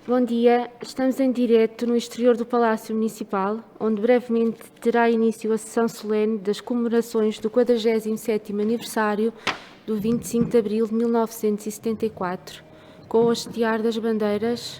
Bom dia, estamos em direto no exterior do Palácio Municipal, onde brevemente terá início a sessão solene das comemorações do 47º aniversário do 25 de Abril de 1974, com o hastear das bandeiras.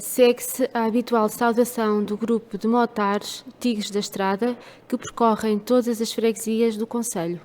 Segue-se a habitual saudação do grupo de motares Tigres da Estrada, que percorrem todas as freguesias do concelho.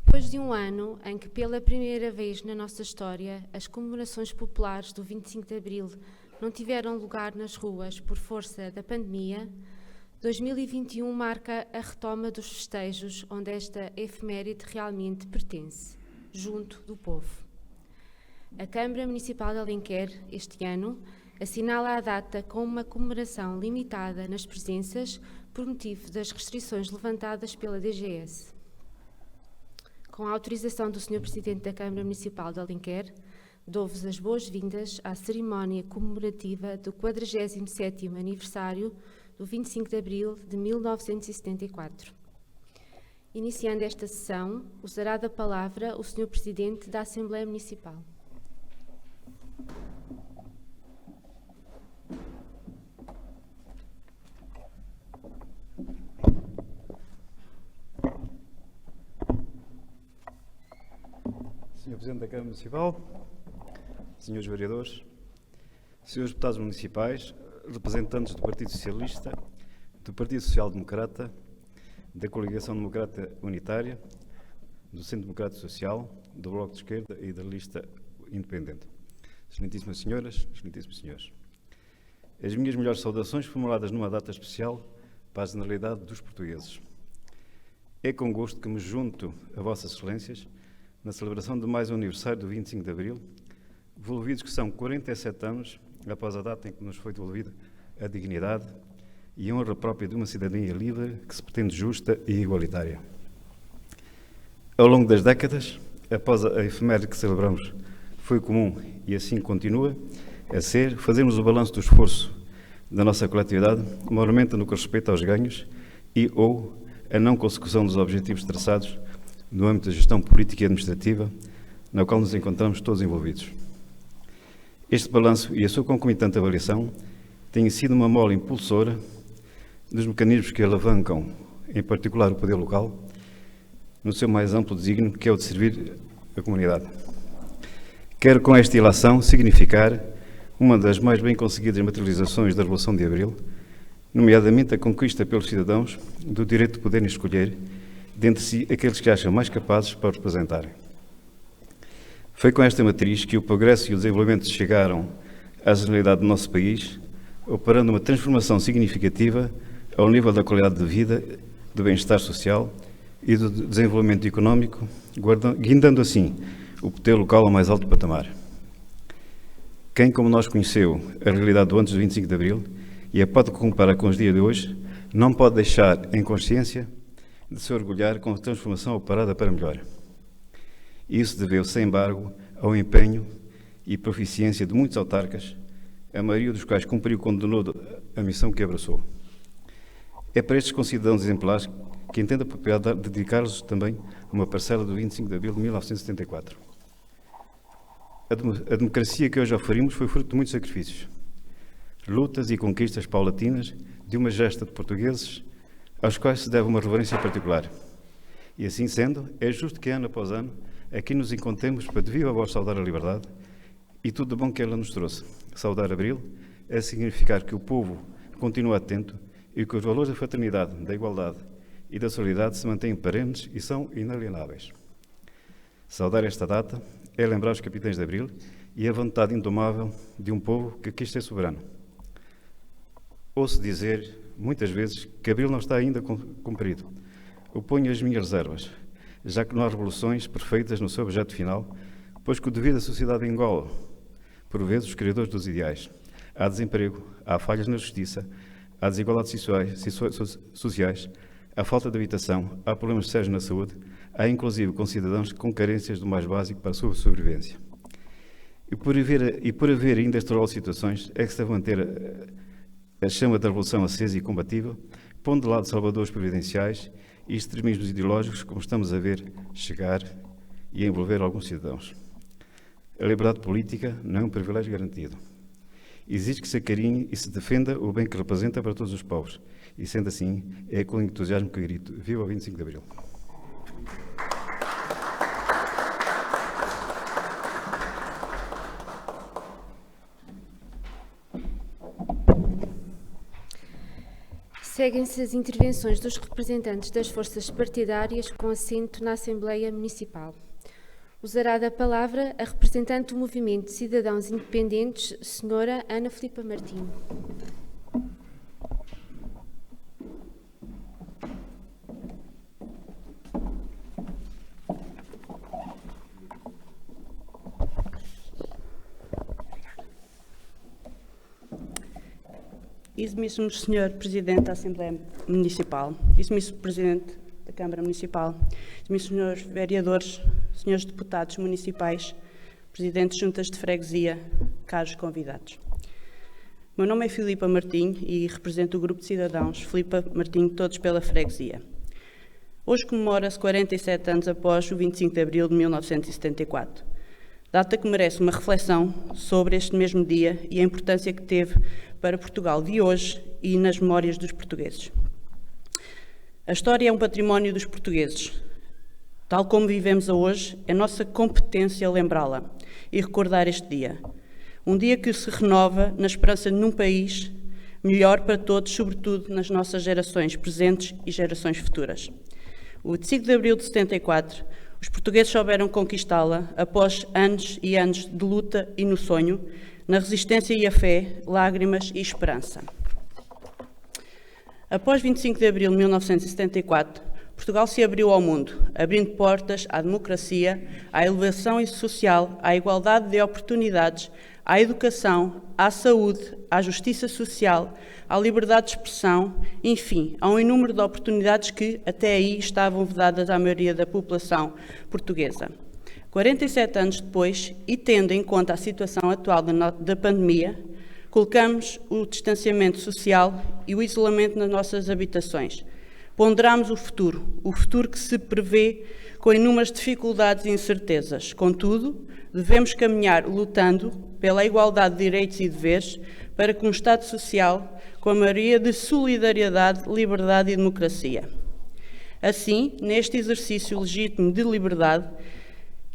Depois de um ano em que, pela primeira vez na nossa história, as comemorações populares do 25 de Abril não tiveram lugar nas ruas por força da pandemia, 2021 marca a retoma dos festejos onde esta efeméride realmente pertence, junto do povo. A Câmara Municipal de Alenquer, este ano, assinala a data com uma comemoração limitada nas presenças por motivo das restrições levantadas pela DGS. Com a autorização do Sr. Presidente da Câmara Municipal de Alenquer, dou-vos as boas-vindas à cerimónia comemorativa do 47º aniversário do 25 de Abril de 1974. Iniciando esta sessão, usará da palavra o Sr. Presidente da Assembleia Municipal. Sr. Presidente da Câmara Municipal, Srs. Vereadores, Srs. Deputados Municipais, representantes do Partido Socialista, do Partido Social Democrata, da Coligação Democrata Unitária, do Centro Democrático Social, do Bloco de Esquerda e da Lista Independente. Excelentíssimas Senhoras, Excelentíssimos Senhores, as minhas melhores saudações formuladas numa data especial para a generalidade dos portugueses. É com gosto que me junto a Vossas Excelências na celebração de mais um aniversário do 25 de Abril, envolvidos que são 47 anos após a data em que nos foi devolvida a dignidade e a honra própria de uma cidadania livre que se pretende justa e igualitária. Ao longo das décadas, após a efeméride que celebramos, foi comum, e assim continua a ser, fazermos o balanço do esforço da nossa coletividade, maiormente no que respeita aos ganhos e ou a não consecução dos objetivos traçados no âmbito da gestão política e administrativa, na qual nos encontramos todos envolvidos. Este balanço e a sua concomitante avaliação têm sido uma mola impulsora dos mecanismos que alavancam, em particular, o poder local, no seu mais amplo desígnio, que é o de servir a comunidade. Quero, com esta ilação, significar uma das mais bem conseguidas materializações da Revolução de Abril, nomeadamente a conquista pelos cidadãos do direito de poderem escolher dentre si aqueles que acham mais capazes para os representarem. Foi com esta matriz que o progresso e o desenvolvimento chegaram à generalidade do nosso país, operando uma transformação significativa ao nível da qualidade de vida, do bem-estar social e do desenvolvimento económico, guindando assim o poder local ao mais alto patamar. Quem, como nós, conheceu a realidade do antes do 25 de Abril e a pode comparar com os dias de hoje, não pode deixar em consciência de se orgulhar com a transformação operada para melhor. Isso deveu, sem embargo, ao empenho e proficiência de muitos autarcas, a maioria dos quais cumpriu com denodo a missão que abraçou. É para estes concidadãos exemplares que entendo apropriado dedicar-lhes também uma parcela do 25 de Abril de 1974. A democracia que hoje oferimos foi fruto de muitos sacrifícios, lutas e conquistas paulatinas de uma gesta de portugueses aos quais se deve uma reverência particular. E assim sendo, é justo que ano após ano aqui nos encontremos para de viva voz saudar a liberdade e tudo de bom que ela nos trouxe. Saudar Abril é significar que o povo continua atento e que os valores da fraternidade, da igualdade e da solidariedade se mantêm perenes e são inalienáveis. Saudar esta data é lembrar os capitães de Abril e a vontade indomável de um povo que quis ser soberano. Ouço dizer, muitas vezes, que Abril não está ainda cumprido. Oponho as minhas reservas, já que não há revoluções perfeitas no seu objeto final, pois que o devido à sociedade engola, por vezes, os criadores dos ideais. Há desemprego, há falhas na justiça, há desigualdades sociais, há falta de habitação, há problemas sérios na saúde, há inclusive concidadãos com carências do mais básico para a sua sobrevivência. E por haver ainda estas situações, é que se deve manter a chama da revolução acesa e combativa, pondo de lado salvadores providenciais e extremismos ideológicos, como estamos a ver chegar e a envolver alguns cidadãos. A liberdade política não é um privilégio garantido. Exige que se acarinhe e se defenda o bem que representa para todos os povos. E, sendo assim, é com entusiasmo que grito: viva o 25 de Abril! Seguem-se as intervenções dos representantes das forças partidárias com assento na Assembleia Municipal. Usará da palavra a representante do Movimento de Cidadãos Independentes, Sra. Ana Filipa Martim. Excelentíssimo Sr. Presidente da Assembleia Municipal, Excelentíssimo Presidente da Câmara Municipal, Excelentíssimos Senhores Vereadores, Senhores Deputados Municipais, Presidentes de Juntas de Freguesia, caros convidados. O meu nome é Filipa Martim e represento o Grupo de Cidadãos Filipa Martim Todos pela Freguesia. Hoje comemora-se 47 anos após o 25 de abril de 1974. Data que merece uma reflexão sobre este mesmo dia e a importância que teve para Portugal de hoje e nas memórias dos portugueses. A história é um património dos portugueses. Tal como vivemos a hoje, é nossa competência lembrá-la e recordar este dia. Um dia que se renova na esperança de num país melhor para todos, sobretudo nas nossas gerações presentes e gerações futuras. O 25 de abril de 74, os portugueses souberam conquistá-la após anos e anos de luta e no sonho, na resistência e a fé, lágrimas e esperança. Após 25 de abril de 1974, Portugal se abriu ao mundo, abrindo portas à democracia, à elevação social, à igualdade de oportunidades, à educação, à saúde, à justiça social, à liberdade de expressão, enfim, a um número de oportunidades que até aí estavam vedadas à maioria da população portuguesa. 47 anos depois, e tendo em conta a situação atual da pandemia, colocamos o distanciamento social e o isolamento nas nossas habitações. Ponderamos o futuro que se prevê com inúmeras dificuldades e incertezas. Contudo, devemos caminhar lutando pela igualdade de direitos e deveres para que um Estado social com a maioria de solidariedade, liberdade e democracia. Assim, neste exercício legítimo de liberdade,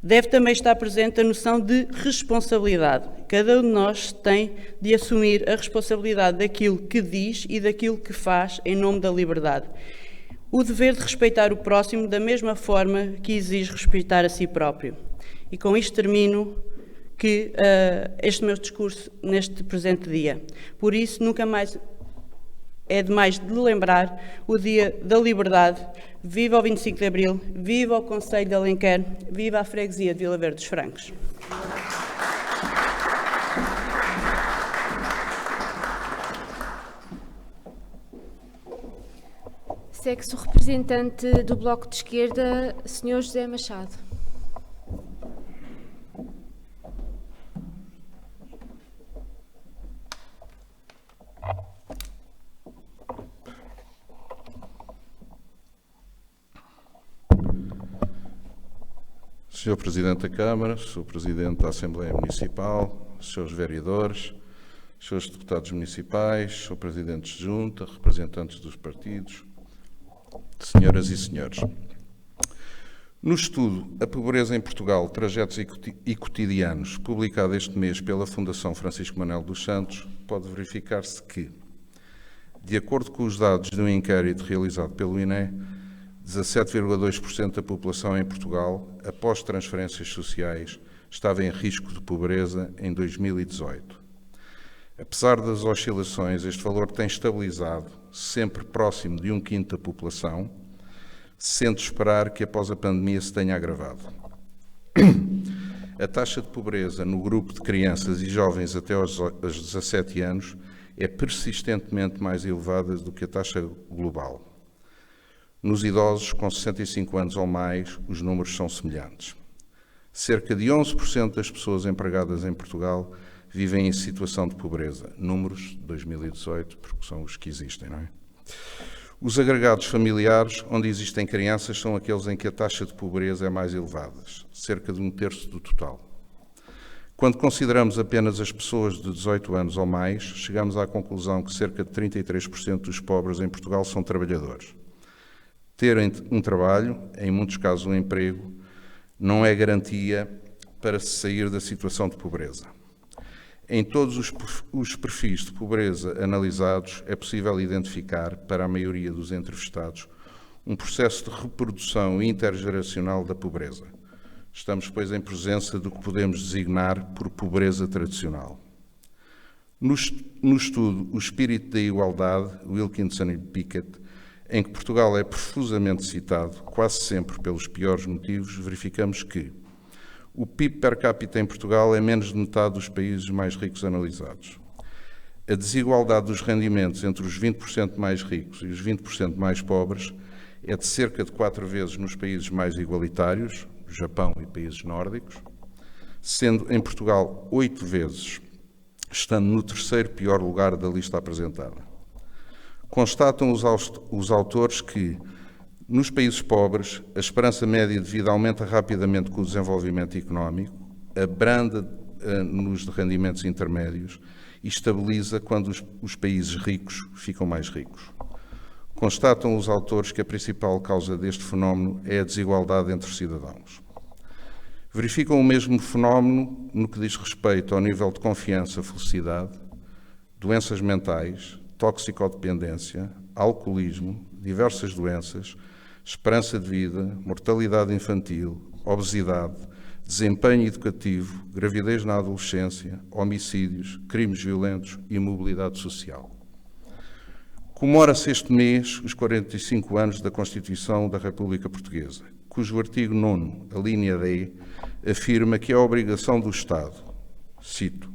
deve também estar presente a noção de responsabilidade. Cada um de nós tem de assumir a responsabilidade daquilo que diz e daquilo que faz em nome da liberdade. O dever de respeitar o próximo da mesma forma que exige respeitar a si próprio. E com isto termino este meu discurso neste presente dia. Por isso, nunca mais é demais de lembrar o Dia da Liberdade. Viva o 25 de Abril, viva o Concelho de Alenquer, viva a Freguesia de Vila Verde dos Francos. Segue-se o representante do Bloco de Esquerda, Sr. José Machado. Sr. Presidente da Câmara, Sr. Presidente da Assembleia Municipal, Srs. Vereadores, Srs. Deputados Municipais, Sr. Presidentes de Junta, representantes dos partidos, Senhoras e Senhores. No estudo A Pobreza em Portugal, Trajetos e Cotidianos, publicado este mês pela Fundação Francisco Manuel dos Santos, pode verificar-se que, de acordo com os dados de um inquérito realizado pelo INE, 17,2% da população em Portugal, após transferências sociais, estava em risco de pobreza em 2018. Apesar das oscilações, este valor tem estabilizado, sempre próximo de 1/5 da população, sendo esperar que após a pandemia se tenha agravado. A taxa de pobreza no grupo de crianças e jovens até aos 17 anos é persistentemente mais elevada do que a taxa global. Nos idosos com 65 anos ou mais, os números são semelhantes. Cerca de 11% das pessoas empregadas em Portugal vivem em situação de pobreza. Números de 2018, porque são os que existem, não é? Os agregados familiares, onde existem crianças, são aqueles em que a taxa de pobreza é mais elevada, cerca de 1/3 do total. Quando consideramos apenas as pessoas de 18 anos ou mais, chegamos à conclusão que cerca de 33% dos pobres em Portugal são trabalhadores. Ter um trabalho, em muitos casos um emprego, não é garantia para se sair da situação de pobreza. Em todos os perfis de pobreza analisados, é possível identificar, para a maioria dos entrevistados, um processo de reprodução intergeracional da pobreza. Estamos, pois, em presença do que podemos designar por pobreza tradicional. No estudo O Espírito da Igualdade, Wilkinson e Pickett, em que Portugal é profusamente citado, quase sempre pelos piores motivos, verificamos que o PIB per capita em Portugal é menos de metade dos países mais ricos analisados. A desigualdade dos rendimentos entre os 20% mais ricos e os 20% mais pobres é de cerca de 4 vezes nos países mais igualitários, Japão e países nórdicos, sendo em Portugal 8 vezes, estando no terceiro pior lugar da lista apresentada. Constatam os autores que, nos países pobres, a esperança média de vida aumenta rapidamente com o desenvolvimento económico, abranda nos rendimentos intermédios e estabiliza quando os países ricos ficam mais ricos. Constatam os autores que a principal causa deste fenómeno é a desigualdade entre cidadãos. Verificam o mesmo fenómeno no que diz respeito ao nível de confiança, felicidade, doenças mentais, toxicodependência, alcoolismo, diversas doenças, esperança de vida, mortalidade infantil, obesidade, desempenho educativo, gravidez na adolescência, homicídios, crimes violentos e mobilidade social. Comemora-se este mês os 45 anos da Constituição da República Portuguesa, cujo artigo 9º, a linha D, afirma que é a obrigação do Estado, cito,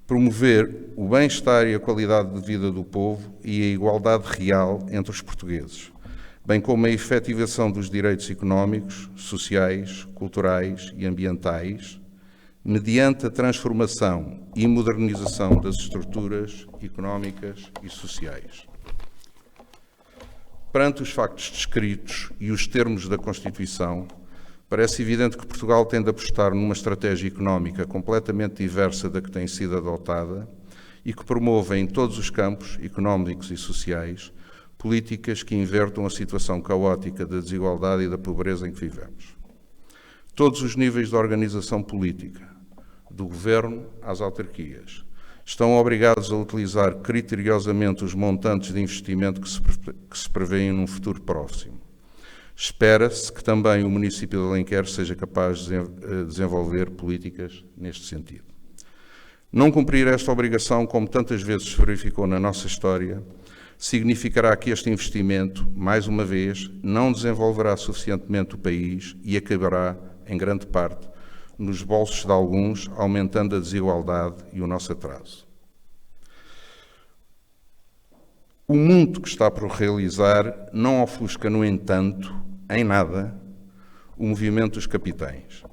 promover o bem-estar e a qualidade de vida do povo e a igualdade real entre os portugueses, bem como a efetivação dos direitos económicos, sociais, culturais e ambientais, mediante a transformação e modernização das estruturas económicas e sociais. Perante os factos descritos e os termos da Constituição, parece evidente que Portugal tem de apostar numa estratégia económica completamente diversa da que tem sido adotada e que promova em todos os campos económicos e sociais políticas que invertam a situação caótica da desigualdade e da pobreza em que vivemos. Todos os níveis de organização política, do governo às autarquias, estão obrigados a utilizar criteriosamente os montantes de investimento que se prevêem num futuro próximo. Espera-se que também o município de Alenquer seja capaz de desenvolver políticas neste sentido. Não cumprir esta obrigação, como tantas vezes se verificou na nossa história, significará que este investimento, mais uma vez, não desenvolverá suficientemente o país e acabará, em grande parte, nos bolsos de alguns, aumentando a desigualdade e o nosso atraso. O mundo que está por realizar não ofusca, no entanto, em nada, o movimento dos capitães.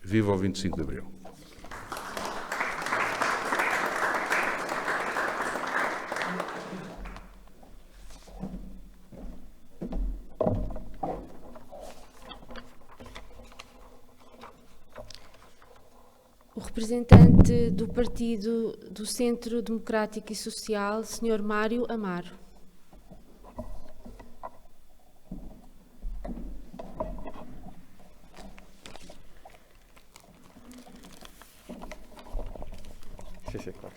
Viva o 25 de Abril! O representante do Partido do Centro Democrático e Social, Sr. Mário Amaro. Sim, claro.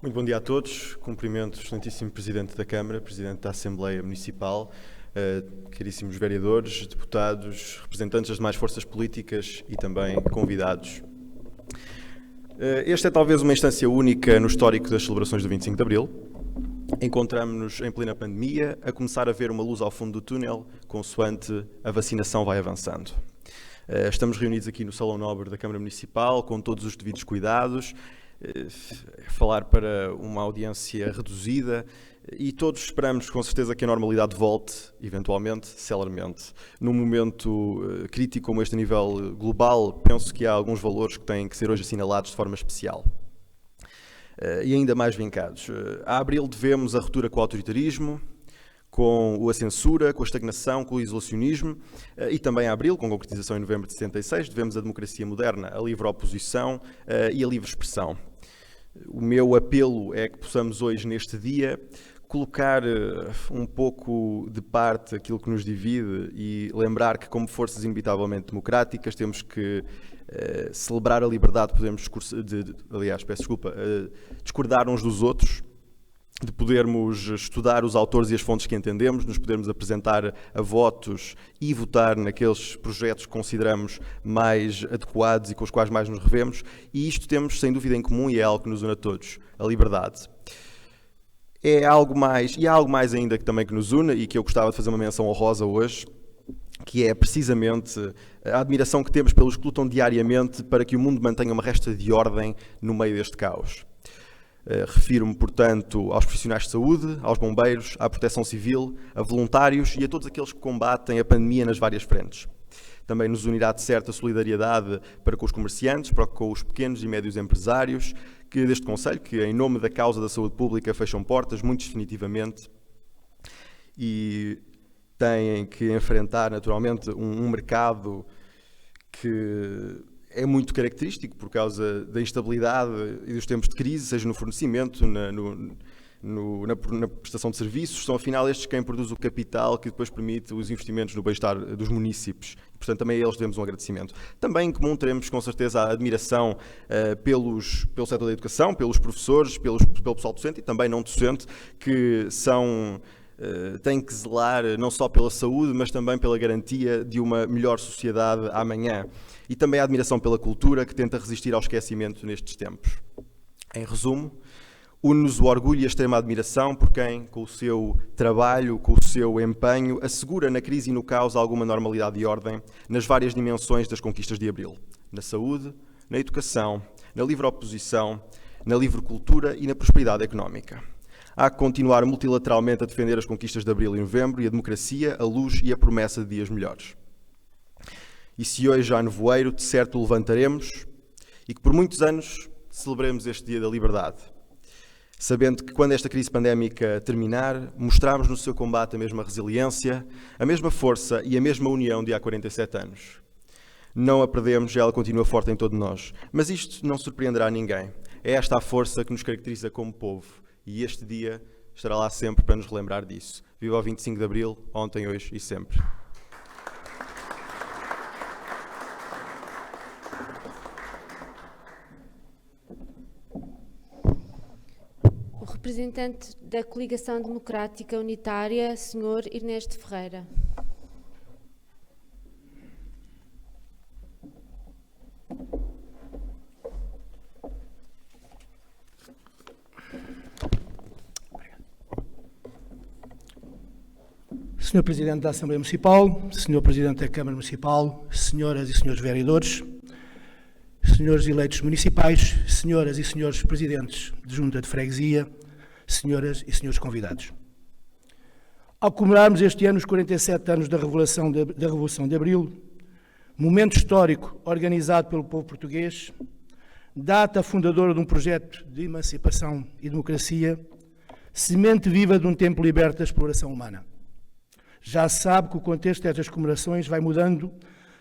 Muito bom dia a todos. Cumprimento o excelentíssimo Presidente da Câmara, Presidente da Assembleia Municipal, caríssimos vereadores, deputados, representantes das demais forças políticas e também convidados. Esta é talvez uma instância única no histórico das celebrações do 25 de Abril. Encontramos-nos em plena pandemia, a começar a ver uma luz ao fundo do túnel, consoante a vacinação vai avançando. Estamos reunidos aqui no Salão Nobre da Câmara Municipal, com todos os devidos cuidados, falar para uma audiência reduzida e todos esperamos com certeza que a normalidade volte, eventualmente, celermente. Num momento crítico como este a nível global, penso que há alguns valores que têm que ser hoje assinalados de forma especial. E ainda mais vincados. A Abril devemos a ruptura com o autoritarismo, com a censura, com a estagnação, com o isolacionismo, e também a Abril, com a concretização em novembro de 76, devemos a democracia moderna, a livre oposição e a livre expressão. O meu apelo é que possamos hoje, neste dia, colocar um pouco de parte aquilo que nos divide e lembrar que, como forças inevitavelmente democráticas, temos que celebrar a liberdade, podemos discordar uns dos outros, de podermos estudar os autores e as fontes que entendemos, nos podermos apresentar a votos e votar naqueles projetos que consideramos mais adequados e com os quais mais nos revemos, e isto temos sem dúvida em comum e é algo que nos une a todos, a liberdade. Há algo mais ainda que também que nos une e que eu gostava de fazer uma menção honrosa hoje, que é precisamente a admiração que temos pelos que lutam diariamente para que o mundo mantenha uma resta de ordem no meio deste caos. Refiro-me, portanto, aos profissionais de saúde, aos bombeiros, à proteção civil, a voluntários e a todos aqueles que combatem a pandemia nas várias frentes. Também nos unirá de certa solidariedade para com os comerciantes, para com os pequenos e médios empresários, que deste Conselho, que em nome da causa da saúde pública fecham portas, muito definitivamente, e têm que enfrentar naturalmente um mercado que é muito característico por causa da instabilidade e dos tempos de crise, seja no fornecimento, na prestação de serviços. São afinal estes quem produz o capital que depois permite os investimentos no bem-estar dos munícipes. Portanto, também a eles devemos um agradecimento. Também em comum teremos com certeza a admiração pelo setor da educação, pelos professores, pelo pessoal docente e também não docente, que têm que zelar não só pela saúde, mas também pela garantia de uma melhor sociedade amanhã. E também a admiração pela cultura, que tenta resistir ao esquecimento nestes tempos. Em resumo, une-nos o orgulho e a extrema admiração por quem, com o seu trabalho, com o seu empenho, assegura na crise e no caos alguma normalidade e ordem nas várias dimensões das conquistas de Abril. Na saúde, na educação, na livre oposição, na livre cultura e na prosperidade económica. Há que continuar multilateralmente a defender as conquistas de Abril e Novembro e a democracia, a luz e a promessa de dias melhores. E se hoje há nevoeiro, de certo o levantaremos e que por muitos anos celebremos este dia da liberdade, sabendo que quando esta crise pandémica terminar, mostramos no seu combate a mesma resiliência, a mesma força e a mesma união de há 47 anos. Não a perdemos e ela continua forte em todos nós. Mas isto não surpreenderá ninguém. É esta a força que nos caracteriza como povo. E este dia estará lá sempre para nos relembrar disso. Viva o 25 de Abril, ontem, hoje e sempre. O representante da Coligação Democrática Unitária, Sr. Ernesto Ferreira. Senhor Presidente da Assembleia Municipal, Senhor Presidente da Câmara Municipal, Senhoras e Senhores Vereadores, Senhores eleitos municipais, Senhoras e Senhores Presidentes de Junta de Freguesia, Senhoras e Senhores convidados. Ao comemorarmos este ano os 47 anos da Revolução de Abril, momento histórico organizado pelo povo português, data fundadora de um projeto de emancipação e democracia, semente viva de um tempo liberto da exploração humana. Já se sabe que o contexto destas comemorações vai mudando,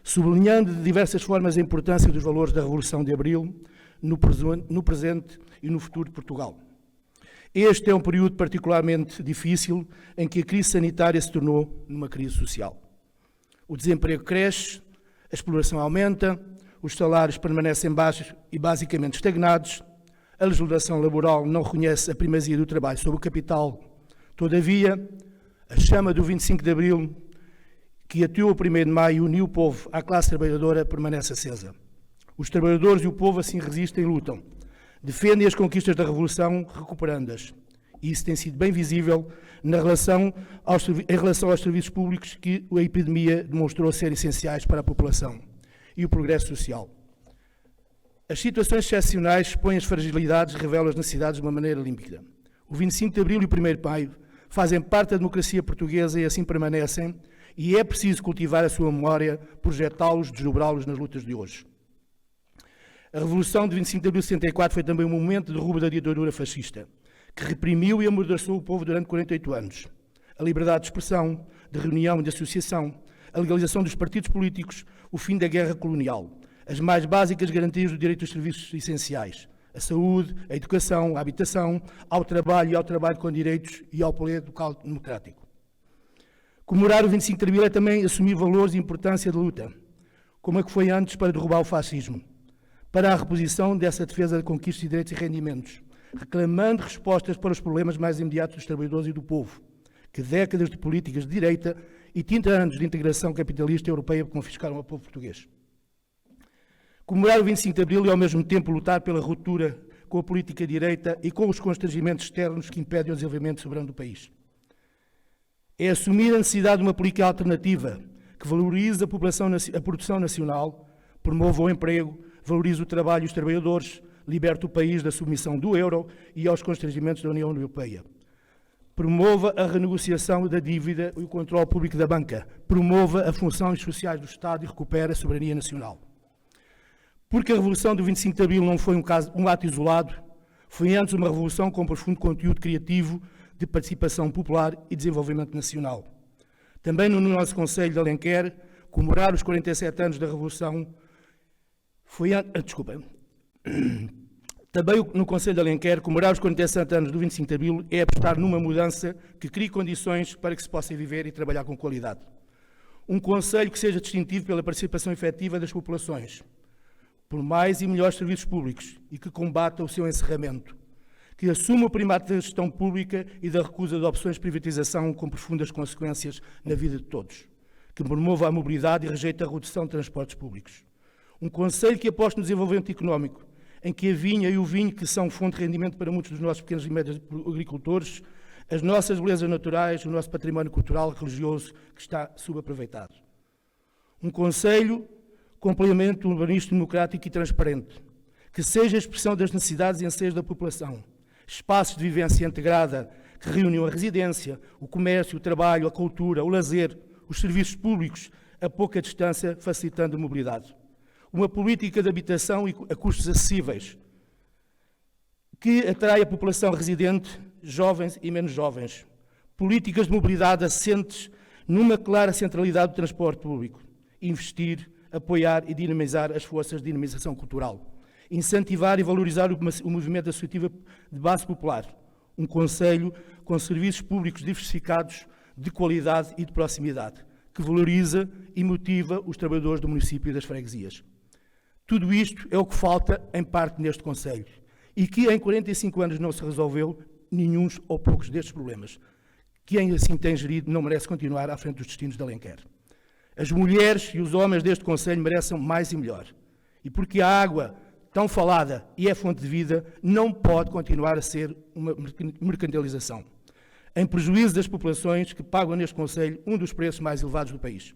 sublinhando de diversas formas a importância dos valores da Revolução de Abril no presente e no futuro de Portugal. Este é um período particularmente difícil em que a crise sanitária se tornou numa crise social. O desemprego cresce, a exploração aumenta, os salários permanecem baixos e basicamente estagnados, a legislação laboral não reconhece a primazia do trabalho sobre o capital. Todavia, a chama do 25 de Abril, que ateou o 1º de Maio e uniu o povo à classe trabalhadora, permanece acesa. Os trabalhadores e o povo assim resistem e lutam. Defendem as conquistas da Revolução, recuperando-as. E isso tem sido bem visível em relação aos serviços públicos que a epidemia demonstrou ser essenciais para a população e o progresso social. As situações excepcionais expõem as fragilidades e revelam as necessidades de uma maneira límpida. O 25 de Abril e o 1º de Maio fazem parte da democracia portuguesa e assim permanecem, e é preciso cultivar a sua memória, projetá-los, desdobrá-los nas lutas de hoje. A Revolução de 25 de Abril de 64 foi também um momento de derrubo da ditadura fascista, que reprimiu e amordaçou o povo durante 48 anos. A liberdade de expressão, de reunião e de associação, a legalização dos partidos políticos, o fim da guerra colonial, as mais básicas garantias do direito aos serviços essenciais, a saúde, a educação, a habitação, ao trabalho e ao trabalho com direitos e ao poder local democrático. Comemorar o 25 de Abril é também assumir valores e importância de luta, como a que foi antes para derrubar o fascismo, para a reposição dessa defesa de conquistas de direitos e rendimentos, reclamando respostas para os problemas mais imediatos dos trabalhadores e do povo, que décadas de políticas de direita e 30 anos de integração capitalista europeia confiscaram ao povo português. Comemorar o 25 de Abril e, ao mesmo tempo, lutar pela ruptura com a política de direita e com os constrangimentos externos que impedem o desenvolvimento soberano do país. É assumir a necessidade de uma política alternativa que valorize a produção nacional, promova o emprego, valorize o trabalho e os trabalhadores, liberte o país da submissão do euro e aos constrangimentos da União Europeia. Promova a renegociação da dívida e o controle público da banca. Promova as funções sociais do Estado e recupera a soberania nacional. Porque a Revolução do 25 de Abril não foi um ato isolado, foi antes uma revolução com profundo conteúdo criativo de participação popular e desenvolvimento nacional. Também no nosso Conselho de Alenquer, comemorar os 47 anos da Revolução foi Também no Conselho de Alenquer, comemorar os 47 anos do 25 de Abril é apostar numa mudança que crie condições para que se possa viver e trabalhar com qualidade. Um Conselho que seja distintivo pela participação efetiva das populações, por mais e melhores serviços públicos e que combata o seu encerramento, que assuma o primato da gestão pública e da recusa de opções de privatização com profundas consequências na vida de todos, que promova a mobilidade e rejeita a redução de transportes públicos. Um Conselho que aposte no desenvolvimento económico, em que a vinha e o vinho, que são fonte de rendimento para muitos dos nossos pequenos e médios agricultores, as nossas belezas naturais, o nosso património cultural e religioso, que está subaproveitado. Um Conselho complemento urbanístico, democrático e transparente, que seja a expressão das necessidades e anseios da população, espaços de vivência integrada que reúnam a residência, o comércio, o trabalho, a cultura, o lazer, os serviços públicos a pouca distância, facilitando a mobilidade. Uma política de habitação a custos acessíveis, que atrai a população residente, jovens e menos jovens. Políticas de mobilidade assentes numa clara centralidade do transporte público. Investir, apoiar e dinamizar as forças de dinamização cultural. Incentivar e valorizar o movimento associativo de base popular. Um Conselho com serviços públicos diversificados, de qualidade e de proximidade, que valoriza e motiva os trabalhadores do município e das freguesias. Tudo isto é o que falta, em parte, neste Conselho, e que em 45 anos não se resolveu nenhum ou poucos destes problemas. Quem assim tem gerido não merece continuar à frente dos destinos de Alenquer. As mulheres e os homens deste Conselho merecem mais e melhor. E porque a água, tão falada e é fonte de vida, não pode continuar a ser uma mercantilização, em prejuízo das populações que pagam neste Conselho um dos preços mais elevados do país.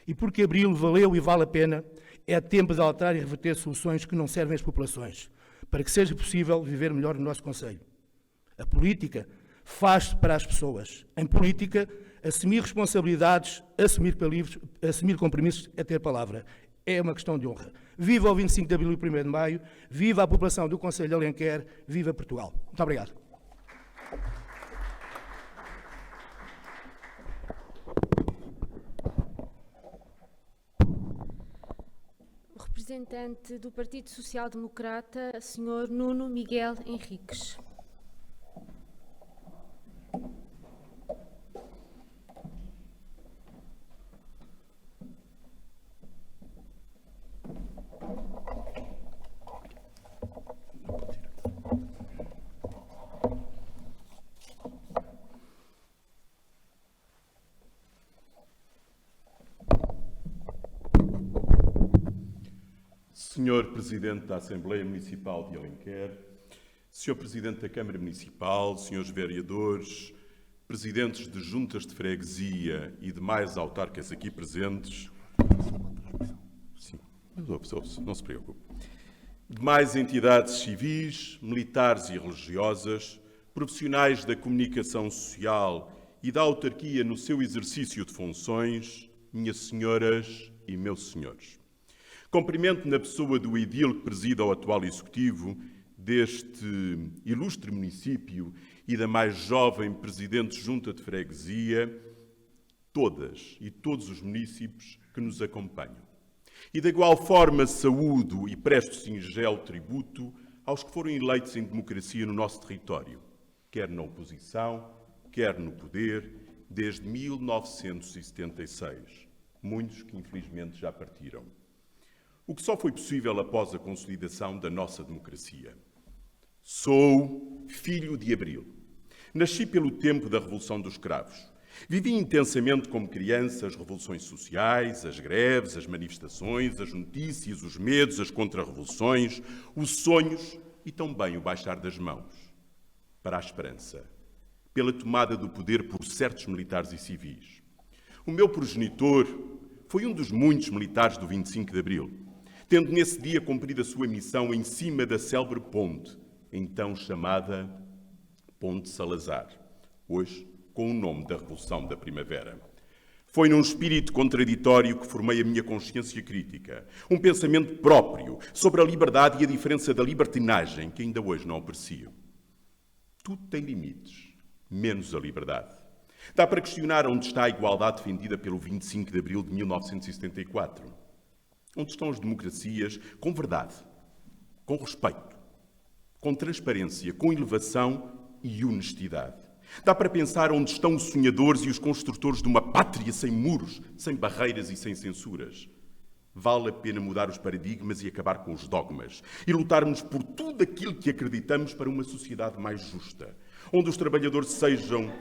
E porque Abril valeu e vale a pena, é tempo de alterar e reverter soluções que não servem às populações, para que seja possível viver melhor no nosso Conselho. A política faz-se para as pessoas. Em política, assumir responsabilidades, assumir compromissos é ter palavra. É uma questão de honra. Viva o 25 de Abril e o 1º de Maio, viva a população do Conselho de Alenquer, viva Portugal. Muito obrigado. O representante do Partido Social Democrata, Sr. Nuno Miguel Henriques. Senhor Presidente da Assembleia Municipal de Alenquer, Senhor Presidente da Câmara Municipal, Senhores Vereadores, Presidentes de Juntas de Freguesia e demais autarcas aqui presentes, sim, mas ouve-se, não se preocupe, demais entidades civis, militares e religiosas, profissionais da comunicação social e da autarquia no seu exercício de funções, minhas senhoras e meus senhores. Cumprimento na pessoa do edil que presida o atual executivo deste ilustre município e da mais jovem Presidente Junta de Freguesia, todas e todos os munícipes que nos acompanham. E de igual forma saúdo e presto singelo tributo aos que foram eleitos em democracia no nosso território, quer na oposição, quer no poder, desde 1976. Muitos que infelizmente já partiram. O que só foi possível após a consolidação da nossa democracia. Sou filho de Abril. Nasci pelo tempo da Revolução dos Cravos. Vivi intensamente como criança as revoluções sociais, as greves, as manifestações, as notícias, os medos, as contra-revoluções, os sonhos e também o baixar das mãos para a esperança, pela tomada do poder por certos militares e civis. O meu progenitor foi um dos muitos militares do 25 de Abril, tendo nesse dia cumprido a sua missão em cima da célebre ponte, então chamada Ponte Salazar, hoje com o nome da Revolução da Primavera. Foi num espírito contraditório que formei a minha consciência crítica, um pensamento próprio sobre a liberdade e a diferença da libertinagem que ainda hoje não aprecio. Tudo tem limites, menos a liberdade. Dá para questionar onde está a igualdade defendida pelo 25 de Abril de 1974. Onde estão as democracias com verdade, com respeito, com transparência, com elevação e honestidade. Dá para pensar onde estão os sonhadores e os construtores de uma pátria sem muros, sem barreiras e sem censuras. Vale a pena mudar os paradigmas e acabar com os dogmas e lutarmos por tudo aquilo que acreditamos para uma sociedade mais justa, onde os trabalhadores sejam,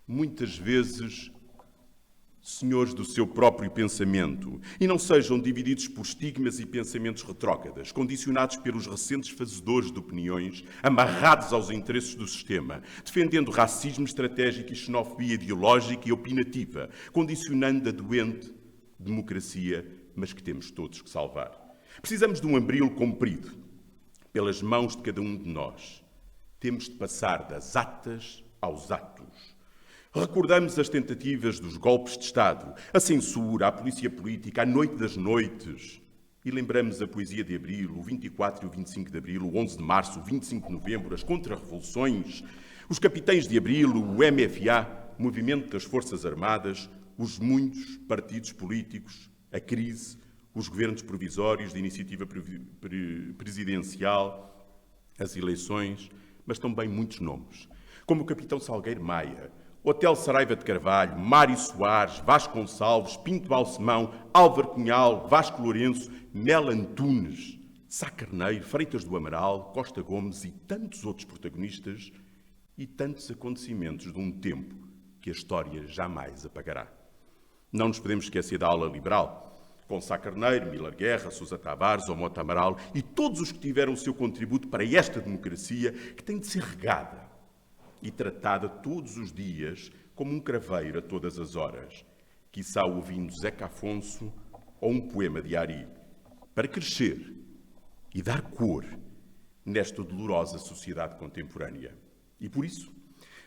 muitas vezes, senhores do seu próprio pensamento e não sejam divididos por estigmas e pensamentos retrógradas, condicionados pelos recentes fazedores de opiniões, amarrados aos interesses do sistema, defendendo racismo estratégico e xenofobia ideológica e opinativa, condicionando a doente democracia, mas que temos todos que salvar. Precisamos de um Abril comprido pelas mãos de cada um de nós. Temos de passar das atas aos atos. Recordamos as tentativas dos golpes de Estado, a censura, a polícia política, a noite das noites. E lembramos a poesia de Abril, o 24 e o 25 de Abril, o 11 de Março, o 25 de Novembro, as contra-revoluções, os capitães de Abril, o MFA, o Movimento das Forças Armadas, os muitos partidos políticos, a crise, os governos provisórios de iniciativa presidencial, as eleições, mas também muitos nomes, como o capitão Salgueiro Maia, Hotel Saraiva de Carvalho, Mário Soares, Vasco Gonçalves, Pinto Balsemão, Álvaro Cunhal, Vasco Lourenço, Mel Antunes, Sá Carneiro, Freitas do Amaral, Costa Gomes e tantos outros protagonistas e tantos acontecimentos de um tempo que a história jamais apagará. Não nos podemos esquecer da aula liberal, com Sá Carneiro, Miller Guerra, Sousa Tavares, Omota Amaral e todos os que tiveram o seu contributo para esta democracia que tem de ser regada e tratada todos os dias como um craveiro a todas as horas, quiçá ouvindo Zeca Afonso ou um poema de Ari, para crescer e dar cor nesta dolorosa sociedade contemporânea. E por isso,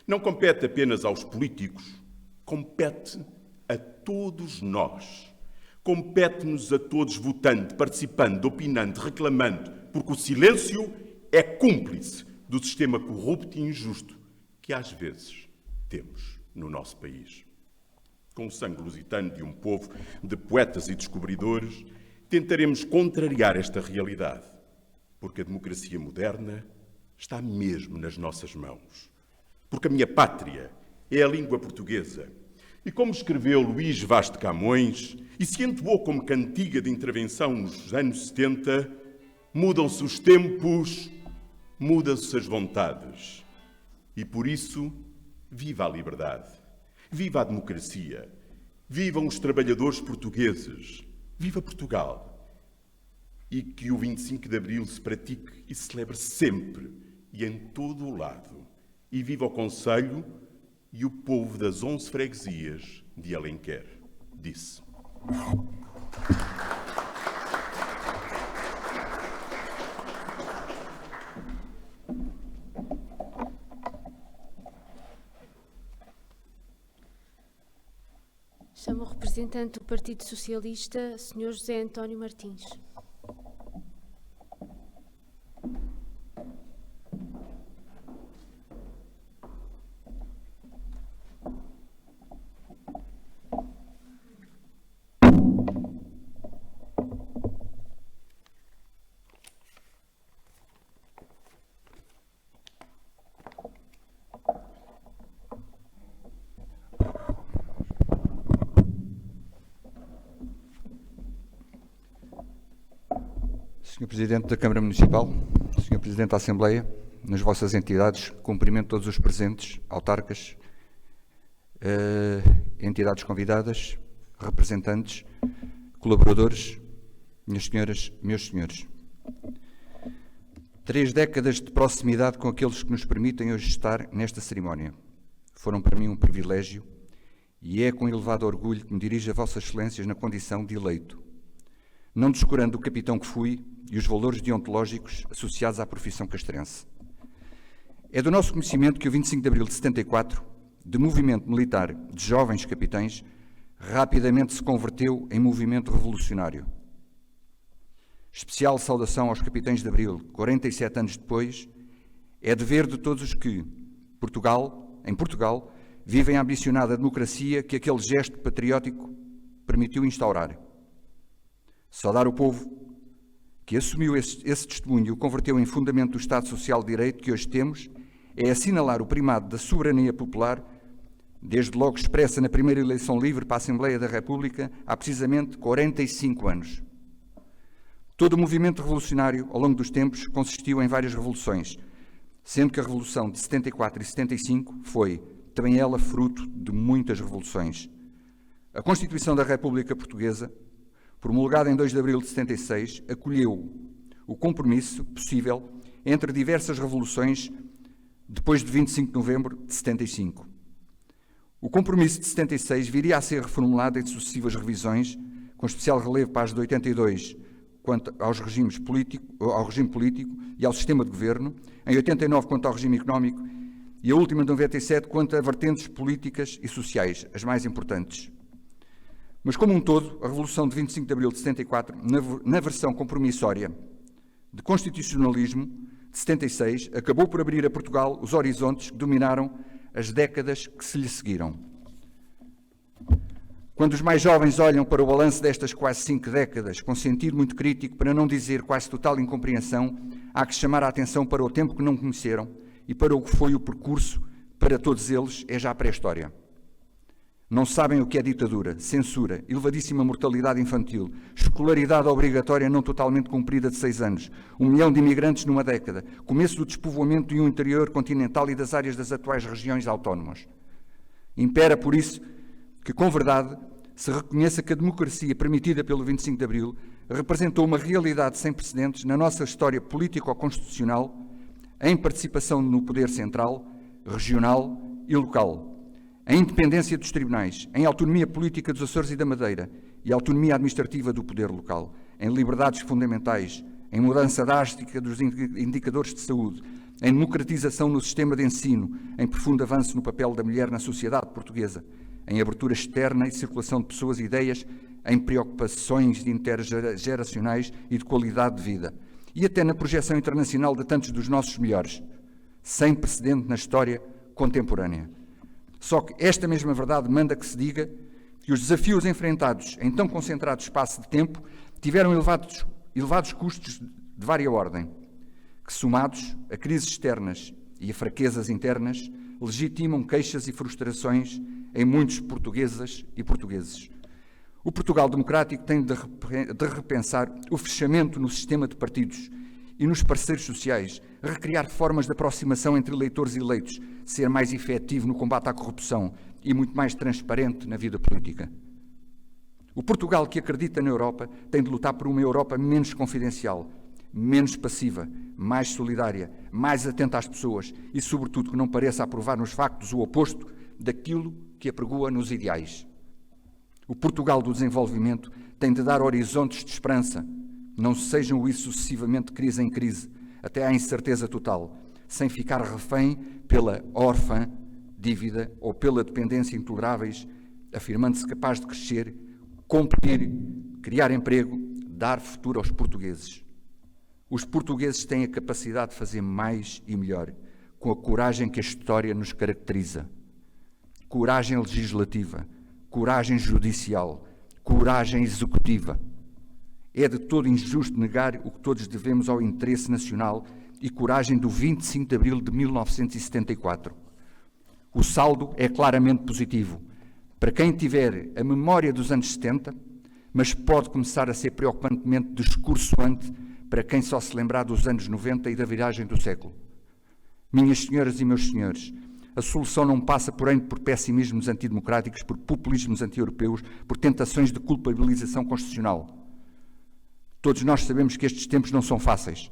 não compete apenas aos políticos, compete a todos nós. Compete-nos a todos votando, participando, opinando, reclamando, porque o silêncio é cúmplice do sistema corrupto e injusto que às vezes temos no nosso país. Com o sangue lusitano de um povo de poetas e descobridores, tentaremos contrariar esta realidade, porque a democracia moderna está mesmo nas nossas mãos. Porque a minha pátria é a língua portuguesa. E como escreveu Luís Vaz de Camões, e se entoou como cantiga de intervenção nos anos 70, mudam-se os tempos, mudam-se as vontades. E por isso, viva a liberdade, viva a democracia, vivam os trabalhadores portugueses, viva Portugal. E que o 25 de Abril se pratique e se celebre sempre e em todo o lado. E viva o Conselho e o povo das 11 freguesias de Alenquer, disse. Chamo o representante do Partido Socialista, Sr. José António Martins. Sr. Presidente da Câmara Municipal, Sr. Presidente da Assembleia, nas vossas entidades, cumprimento todos os presentes, autarcas, entidades convidadas, representantes, colaboradores, minhas senhoras, meus senhores. 3 décadas de proximidade com aqueles que nos permitem hoje estar nesta cerimónia. Foram para mim um privilégio e é com elevado orgulho que me dirijo a Vossas Excelências na condição de eleito, não descurando o capitão que fui e os valores deontológicos associados à profissão castrense. É do nosso conhecimento que o 25 de abril de 74, de movimento militar de jovens capitães, rapidamente se converteu em movimento revolucionário. Especial saudação aos capitães de abril, 47 anos depois, é dever de todos os que, em Portugal, vivem a ambicionada democracia que aquele gesto patriótico permitiu instaurar. Saudar o povo que assumiu esse testemunho e o converteu em fundamento do Estado Social de Direito que hoje temos, é assinalar o primado da soberania popular, desde logo expressa na primeira eleição livre para a Assembleia da República, há precisamente 45 anos. Todo o movimento revolucionário, ao longo dos tempos, consistiu em várias revoluções, sendo que a Revolução de 74 e 75 foi, também ela, fruto de muitas revoluções. A Constituição da República Portuguesa, promulgada em 2 de abril de 76, acolheu o compromisso possível entre diversas revoluções depois de 25 de novembro de 75. O compromisso de 76 viria a ser reformulado em sucessivas revisões, com especial relevo para as de 82, quanto ao regime político e ao sistema de governo, em 89 quanto ao regime económico e a última de 97 quanto a vertentes políticas e sociais, as mais importantes. Mas como um todo, a Revolução de 25 de abril de 74, na versão compromissória de constitucionalismo de 76, acabou por abrir a Portugal os horizontes que dominaram as décadas que se lhe seguiram. Quando os mais jovens olham para o balanço destas quase 5 décadas, com sentido muito crítico, para não dizer quase total incompreensão, há que chamar a atenção para o tempo que não conheceram e para o que foi o percurso, para todos eles, é já a pré-história. Não sabem o que é ditadura, censura, elevadíssima mortalidade infantil, escolaridade obrigatória não totalmente cumprida de 6 anos, 1 milhão de imigrantes numa década, começo do despovoamento de um interior continental e das áreas das atuais regiões autónomas. Impera, por isso, que, com verdade, se reconheça que a democracia permitida pelo 25 de abril representou uma realidade sem precedentes na nossa história político-constitucional, em participação no poder central, regional e local, em independência dos tribunais, em autonomia política dos Açores e da Madeira e autonomia administrativa do poder local, em liberdades fundamentais, em mudança drástica dos indicadores de saúde, em democratização no sistema de ensino, em profundo avanço no papel da mulher na sociedade portuguesa, em abertura externa e circulação de pessoas e ideias, em preocupações intergeracionais e de qualidade de vida, e até na projeção internacional de tantos dos nossos melhores, sem precedente na história contemporânea. Só que esta mesma verdade manda que se diga que os desafios enfrentados em tão concentrado espaço de tempo tiveram elevados custos de vária ordem, que, somados a crises externas e a fraquezas internas, legitimam queixas e frustrações em muitos portuguesas e portugueses. O Portugal democrático tem de repensar o fechamento no sistema de partidos e nos parceiros sociais, recriar formas de aproximação entre eleitores e eleitos, ser mais efetivo no combate à corrupção e muito mais transparente na vida política. O Portugal que acredita na Europa tem de lutar por uma Europa menos confidencial, menos passiva, mais solidária, mais atenta às pessoas e, sobretudo, que não pareça aprovar nos factos o oposto daquilo que apregoa nos ideais. O Portugal do desenvolvimento tem de dar horizontes de esperança, não sejam isso sucessivamente de crise em crise, até à incerteza total, sem ficar refém pela órfã dívida ou pela dependência intoleráveis, afirmando-se capaz de crescer, cumprir, criar emprego, dar futuro aos portugueses. Os portugueses têm a capacidade de fazer mais e melhor, com a coragem que a história nos caracteriza. Coragem legislativa, coragem judicial, coragem executiva. É de todo injusto negar o que todos devemos ao interesse nacional e coragem do 25 de abril de 1974. O saldo é claramente positivo para quem tiver a memória dos anos 70, mas pode começar a ser preocupantemente discursoante para quem só se lembrar dos anos 90 e da viragem do século. Minhas senhoras e meus senhores, a solução não passa, porém, por pessimismos antidemocráticos, por populismos anti-europeus, por tentações de culpabilização constitucional. Todos nós sabemos que estes tempos não são fáceis,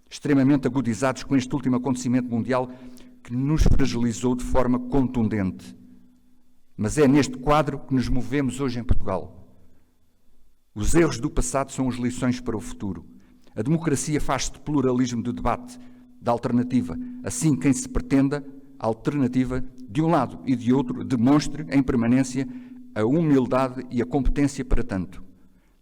extremamente agudizados com este último acontecimento mundial que nos fragilizou de forma contundente. Mas é neste quadro que nos movemos hoje em Portugal. Os erros do passado são as lições para o futuro. A democracia faz-se de pluralismo de debate, de alternativa. Assim, quem se pretenda a alternativa, de um lado e de outro, demonstre em permanência a humildade e a competência para tanto.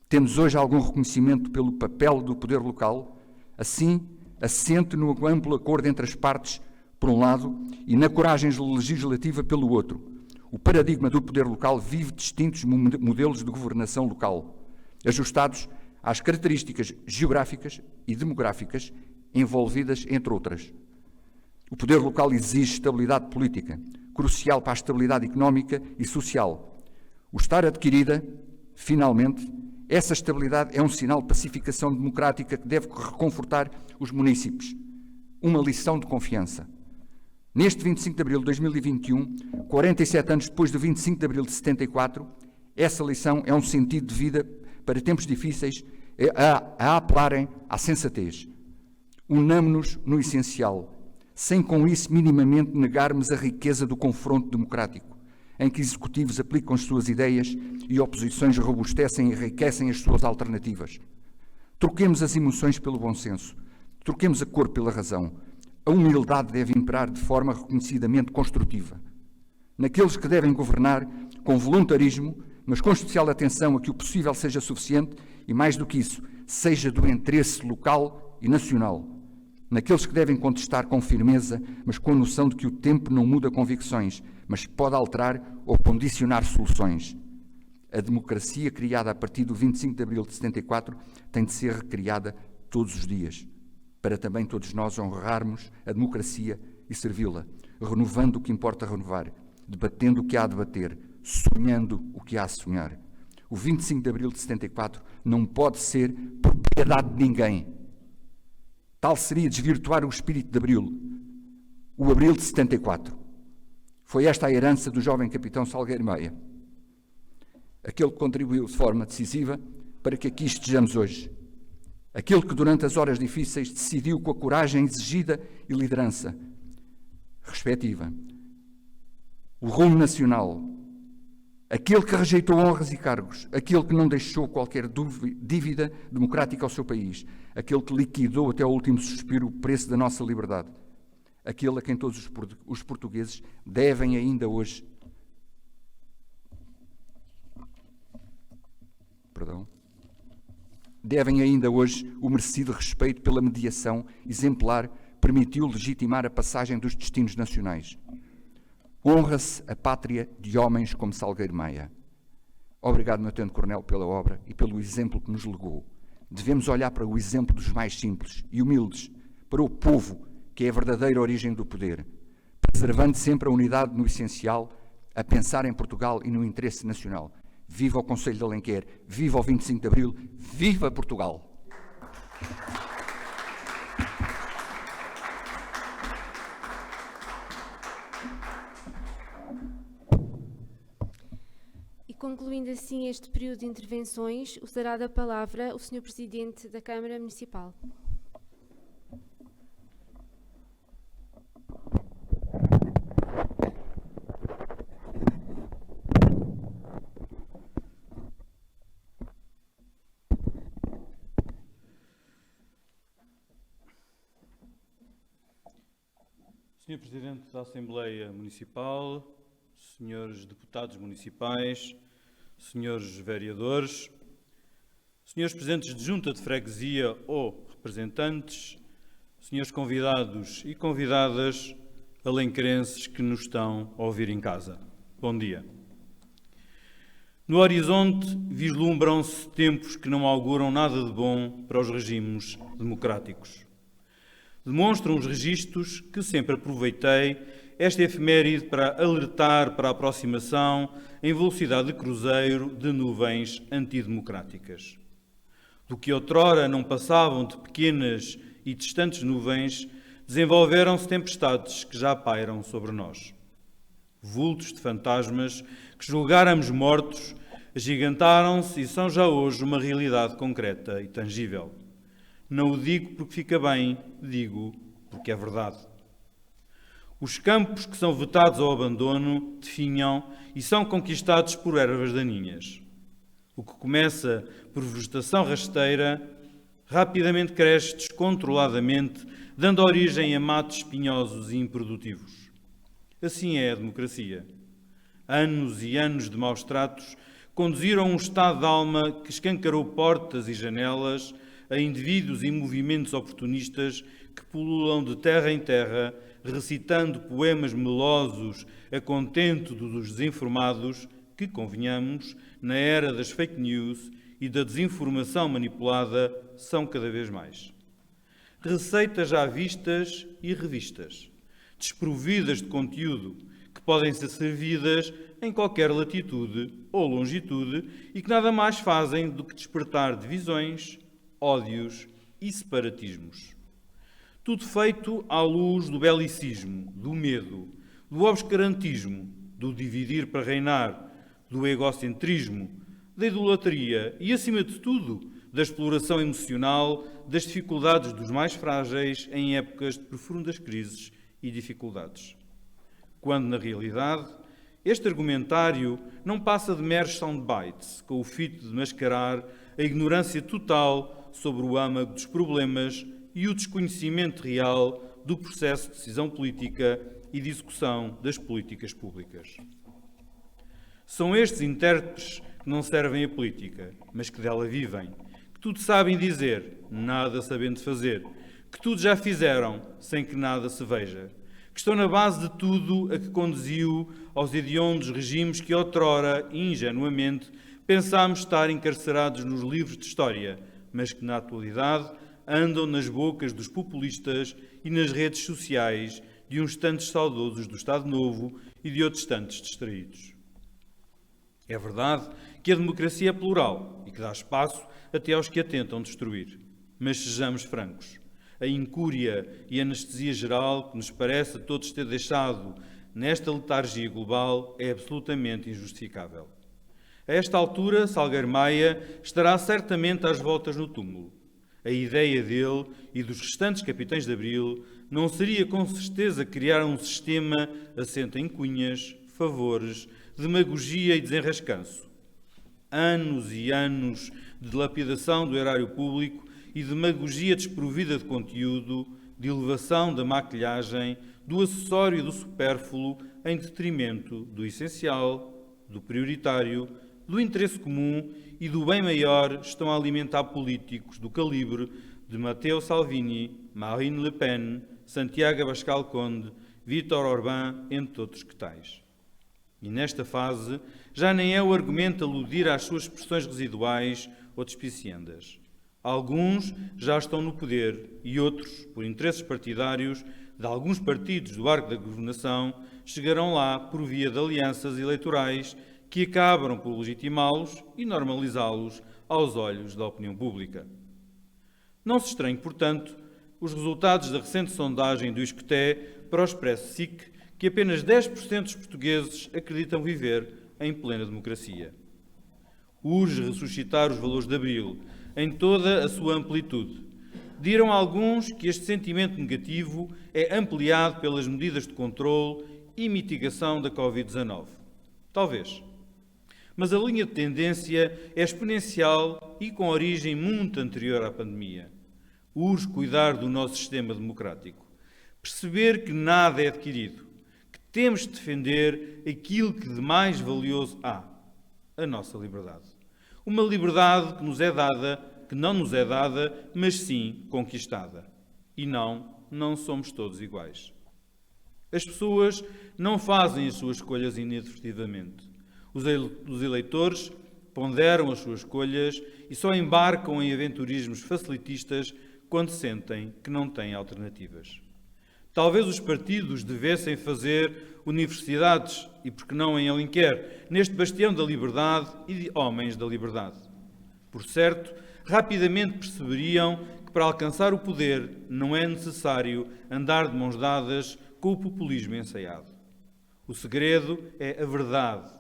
Temos hoje algum reconhecimento pelo papel do poder local, assim, assente no amplo acordo entre as partes, por um lado, e na coragem legislativa pelo outro. O paradigma do poder local vive distintos modelos de governação local, ajustados às características geográficas e demográficas envolvidas, entre outras. O poder local exige estabilidade política, crucial para a estabilidade económica e social. O estar adquirida, finalmente, essa estabilidade é um sinal de pacificação democrática que deve reconfortar os munícipes. Uma lição de confiança. Neste 25 de abril de 2021, 47 anos depois do 25 de abril de 74, essa lição é um sentido de vida para tempos difíceis a apelarem à sensatez. Unamo-nos no essencial, sem com isso minimamente negarmos a riqueza do confronto democrático, em que executivos aplicam as suas ideias e oposições robustecem e enriquecem as suas alternativas. Troquemos as emoções pelo bom senso, troquemos a cor pela razão. A humildade deve imperar de forma reconhecidamente construtiva. Naqueles que devem governar com voluntarismo, mas com especial atenção a que o possível seja suficiente e, mais do que isso, seja do interesse local e nacional. Naqueles que devem contestar com firmeza, mas com a noção de que o tempo não muda convicções, mas pode alterar ou condicionar soluções. A democracia criada a partir do 25 de abril de 74 tem de ser recriada todos os dias, para também todos nós honrarmos a democracia e servi-la, renovando o que importa renovar, debatendo o que há a debater, sonhando o que há a sonhar. O 25 de abril de 74 não pode ser propriedade de ninguém. Tal seria desvirtuar o espírito de abril, o abril de 74. Foi esta a herança do jovem capitão Salgueiro Maia, aquele que contribuiu de forma decisiva para que aqui estejamos hoje. Aquele que durante as horas difíceis decidiu com a coragem exigida e liderança respectiva. O rumo nacional. Aquele que rejeitou honras e cargos. Aquele que não deixou qualquer dívida democrática ao seu país. Aquele que liquidou até ao último suspiro o preço da nossa liberdade. Aquele a quem todos os portugueses devem ainda hoje o merecido respeito pela mediação exemplar permitiu legitimar a passagem dos destinos nacionais. Honra-se a pátria de homens como Salgueiro Maia. Obrigado, meu tenente-coronel, pela obra e pelo exemplo que nos legou. Devemos olhar para o exemplo dos mais simples e humildes, para o povo, que é a verdadeira origem do poder, preservando sempre a unidade no essencial, a pensar em Portugal e no interesse nacional. Viva o Conselho de Alenquer, viva o 25 de Abril, viva Portugal! E concluindo assim este período de intervenções, usará da palavra o Sr. Presidente da Câmara Municipal. Sr. Presidente da Assembleia Municipal, Srs. Deputados Municipais, Srs. Vereadores, Srs. Presidentes de Junta de Freguesia ou representantes, Srs. Convidados e convidadas, alenquerenses que nos estão a ouvir em casa. Bom dia. No horizonte vislumbram-se tempos que não auguram nada de bom para os regimes democráticos. Demonstram os registros que sempre aproveitei esta efeméride para alertar para a aproximação em velocidade de cruzeiro de nuvens antidemocráticas. Do que outrora não passavam de pequenas e distantes nuvens, desenvolveram-se tempestades que já pairam sobre nós. Vultos de fantasmas que julgáramos mortos, agigantaram-se e são já hoje uma realidade concreta e tangível. Não o digo porque fica bem, digo porque é verdade. Os campos que são vetados ao abandono definham e são conquistados por ervas daninhas. O que começa por vegetação rasteira rapidamente cresce descontroladamente, dando origem a matos espinhosos e improdutivos. Assim é a democracia. Anos e anos de maus tratos conduziram um estado de alma que escancarou portas e janelas a indivíduos e movimentos oportunistas que pululam de terra em terra, recitando poemas melosos a contento dos desinformados que, convenhamos, na era das fake news e da desinformação manipulada, são cada vez mais. Receitas já vistas e revistas, desprovidas de conteúdo, que podem ser servidas em qualquer latitude ou longitude e que nada mais fazem do que despertar divisões, ódios e separatismos. Tudo feito à luz do belicismo, do medo, do obscurantismo, do dividir para reinar, do egocentrismo, da idolatria e, acima de tudo, da exploração emocional das dificuldades dos mais frágeis em épocas de profundas crises e dificuldades. Quando, na realidade, este argumentário não passa de meros soundbites, com o fito de mascarar a ignorância total sobre o âmago dos problemas e o desconhecimento real do processo de decisão política e de execução das políticas públicas. São estes intérpretes que não servem a política, mas que dela vivem, que tudo sabem dizer, nada sabendo fazer, que tudo já fizeram, sem que nada se veja, que estão na base de tudo a que conduziu aos hediondos regimes que outrora, ingenuamente, pensámos estar encarcerados nos livros de história, mas que na atualidade andam nas bocas dos populistas e nas redes sociais de uns tantos saudosos do Estado Novo e de outros tantos distraídos. É verdade que a democracia é plural e que dá espaço até aos que a tentam destruir. Mas sejamos francos. A incúria e a anestesia geral que nos parece a todos ter deixado nesta letargia global é absolutamente injustificável. A esta altura, Salgueiro Maia estará certamente às voltas no túmulo. A ideia dele e dos restantes capitães de Abril não seria com certeza criar um sistema assente em cunhas, favores, demagogia e desenrascanço. Anos e anos de dilapidação do erário público e demagogia desprovida de conteúdo, de elevação da maquilhagem, do acessório e do supérfluo em detrimento do essencial, do prioritário, do interesse comum e do bem maior estão a alimentar políticos do calibre de Matteo Salvini, Marine Le Pen, Santiago Abascal Conde, Vítor Orbán, entre outros que tais. E nesta fase já nem é o argumento aludir às suas expressões residuais ou despiciendas. Alguns já estão no poder e outros, por interesses partidários de alguns partidos do arco da governação, chegarão lá por via de alianças eleitorais que acabam por legitimá-los e normalizá-los aos olhos da opinião pública. Não se estranhe, portanto, os resultados da recente sondagem do Isqueté para o Expresso SIC, que apenas 10% dos portugueses acreditam viver em plena democracia. Urge ressuscitar os valores de Abril, em toda a sua amplitude. Dirão alguns que este sentimento negativo é ampliado pelas medidas de controle e mitigação da Covid-19. Talvez. Mas a linha de tendência é exponencial e com origem muito anterior à pandemia. Urge cuidar do nosso sistema democrático. Perceber que nada é adquirido, que temos de defender aquilo que de mais valioso há, a nossa liberdade. Uma liberdade que nos é dada, que não nos é dada, mas sim conquistada. E não somos todos iguais. As pessoas não fazem as suas escolhas inadvertidamente. Os eleitores ponderam as suas escolhas e só embarcam em aventurismos facilitistas quando sentem que não têm alternativas. Talvez os partidos devessem fazer universidades, e por que não em Alenquer, neste bastião da liberdade e de homens da liberdade. Por certo, rapidamente perceberiam que para alcançar o poder não é necessário andar de mãos dadas com o populismo ensaiado. O segredo é a verdade,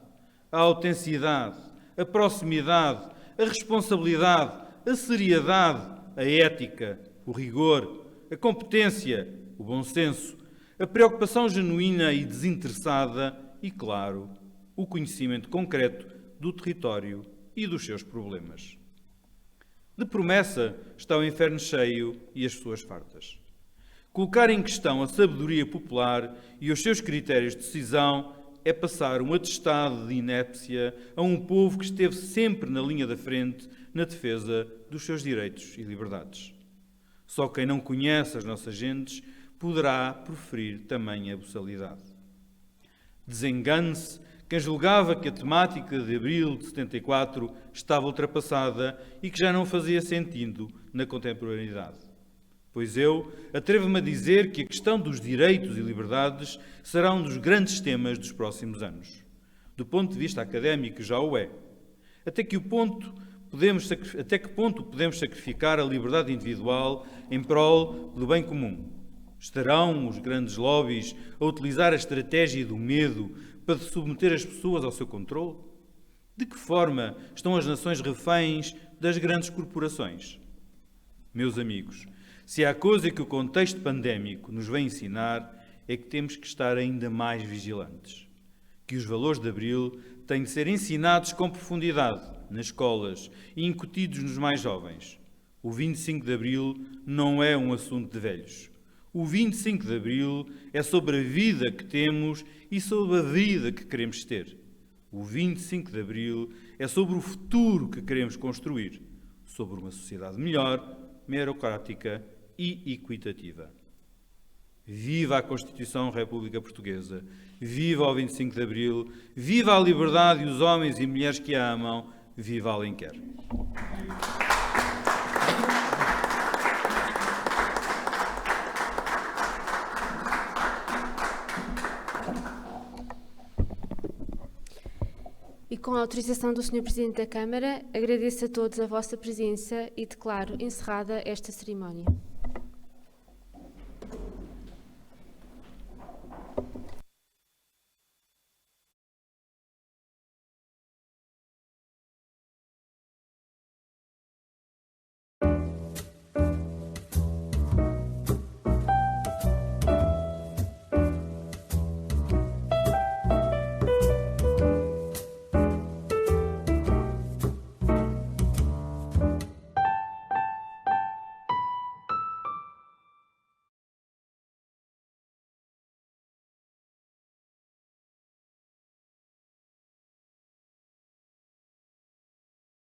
a autenticidade, a proximidade, a responsabilidade, a seriedade, a ética, o rigor, a competência, o bom senso, a preocupação genuína e desinteressada e, claro, o conhecimento concreto do território e dos seus problemas. De promessa está o inferno cheio e as pessoas fartas. Colocar em questão a sabedoria popular e os seus critérios de decisão é passar um atestado de inépcia a um povo que esteve sempre na linha da frente na defesa dos seus direitos e liberdades. Só quem não conhece as nossas gentes poderá proferir tamanha boçalidade. Desengane-se quem julgava que a temática de abril de 74 estava ultrapassada e que já não fazia sentido na contemporaneidade. Pois eu atrevo-me a dizer que a questão dos direitos e liberdades será um dos grandes temas dos próximos anos. Do ponto de vista académico já o é. Até que ponto podemos sacrificar a liberdade individual em prol do bem comum? Estarão os grandes lobbies a utilizar a estratégia do medo para submeter as pessoas ao seu controle? De que forma estão as nações reféns das grandes corporações? Meus amigos, se há coisa que o contexto pandémico nos vem ensinar é que temos que estar ainda mais vigilantes. Que os valores de Abril têm de ser ensinados com profundidade nas escolas e incutidos nos mais jovens. O 25 de Abril não é um assunto de velhos. O 25 de Abril é sobre a vida que temos e sobre a vida que queremos ter. O 25 de Abril é sobre o futuro que queremos construir, sobre uma sociedade melhor, meritocrática e equitativa. Viva a Constituição da República Portuguesa, viva o 25 de Abril, viva a liberdade e os homens e mulheres que a amam, viva Alenquer. E com a autorização do Sr. Presidente da Câmara, agradeço a todos a vossa presença e declaro encerrada esta cerimónia.